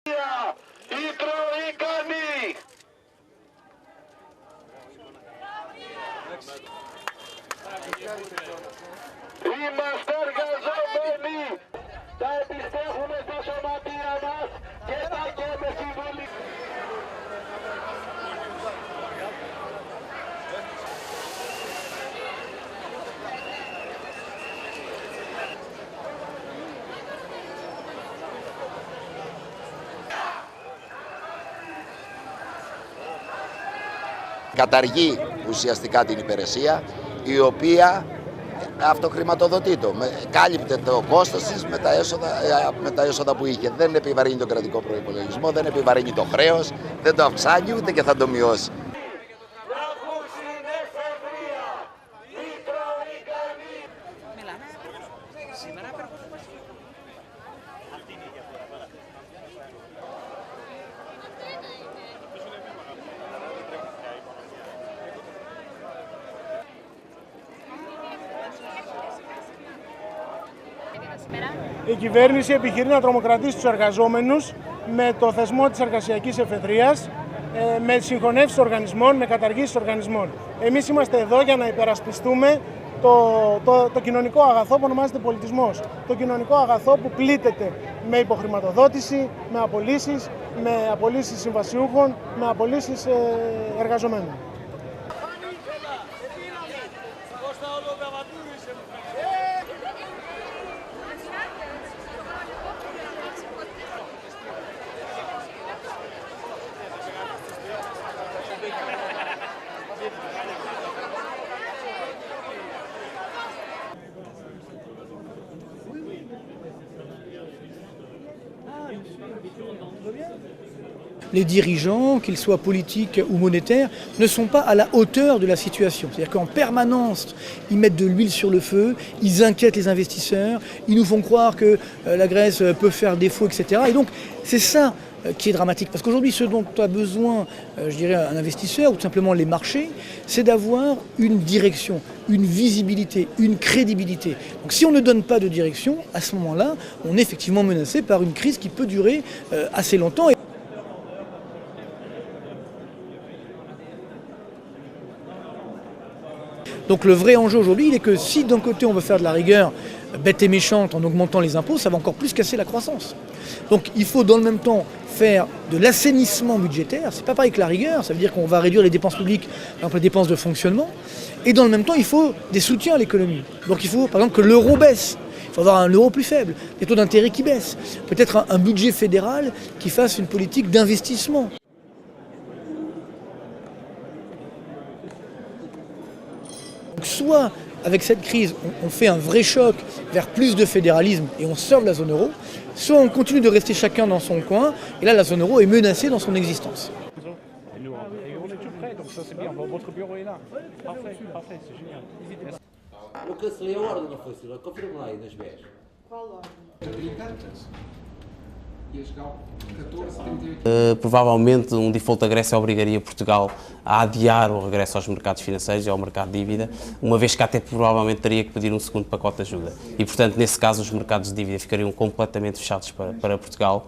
Είμαστε εργαζόμενοι! Θα επιστρέφουμε στα σωματεία μας και θα καίμε συμβολή. Καταργεί ουσιαστικά την υπηρεσία, η οποία αυτοχρηματοδοτείται. Κάλυπτε το κόστος της με τα έσοδα που είχε. Δεν επιβαρύνει τον κρατικό προϋπολογισμό, δεν επιβαρύνει το χρέος, δεν το αυξάνει ούτε και θα το μειώσει. Η κυβέρνηση επιχειρεί να τρομοκρατήσει τους εργαζόμενους με το θεσμό της εργασιακής εφεδρείας, με συγχωνεύσεις οργανισμών, με καταργήσεις οργανισμών. Εμείς είμαστε εδώ για να υπερασπιστούμε το κοινωνικό αγαθό που ονομάζεται πολιτισμός. Το κοινωνικό αγαθό που πλήττεται με υποχρηματοδότηση, με απολύσεις συμβασιούχων, με απολύσεις εργαζομένων. Les dirigeants, qu'ils soient politiques ou monétaires, ne sont pas à la hauteur de la situation. C'est-à-dire qu'en permanence, ils mettent de l'huile sur le feu, ils inquiètent les investisseurs, ils nous font croire que la Grèce peut faire défaut, etc. Et donc, c'est ça qui est dramatique. Parce qu'aujourd'hui, ce dont a besoin, je dirais, un investisseur ou tout simplement les marchés, c'est d'avoir une direction, une visibilité, une crédibilité. Donc si on ne donne pas de direction, à ce moment-là, on est effectivement menacé par une crise qui peut durer assez longtemps. Donc le vrai enjeu aujourd'hui, il est que si d'un côté on veut faire de la rigueur bête et méchante en augmentant les impôts, ça va encore plus casser la croissance. Donc il faut dans le même temps faire de l'assainissement budgétaire, c'est pas pareil que la rigueur, ça veut dire qu'on va réduire les dépenses publiques, par exemple les dépenses de fonctionnement, et dans le même temps il faut des soutiens à l'économie. Donc il faut par exemple que l'euro baisse, il faut avoir un euro plus faible, des taux d'intérêt qui baissent, peut-être un budget fédéral qui fasse une politique d'investissement. Donc soit avec cette crise, on fait un vrai choc vers plus de fédéralisme et on sort de la zone euro, soit on continue de rester chacun dans son coin, et là la zone euro est menacée dans son existence. On est tout prêt, donc ça c'est bien, votre bureau est là. Parfait, parfait, c'est génial. Eu cancelei a ordem, não foi, Silva? Confirma lá aí nas BES. Qual ordem? Provavelmente um default da Grécia obrigaria Portugal a adiar o regresso aos mercados financeiros e ao mercado de dívida, uma vez que até provavelmente teria que pedir um segundo pacote de ajuda. E, portanto, nesse caso, os mercados de dívida ficariam completamente fechados para Portugal.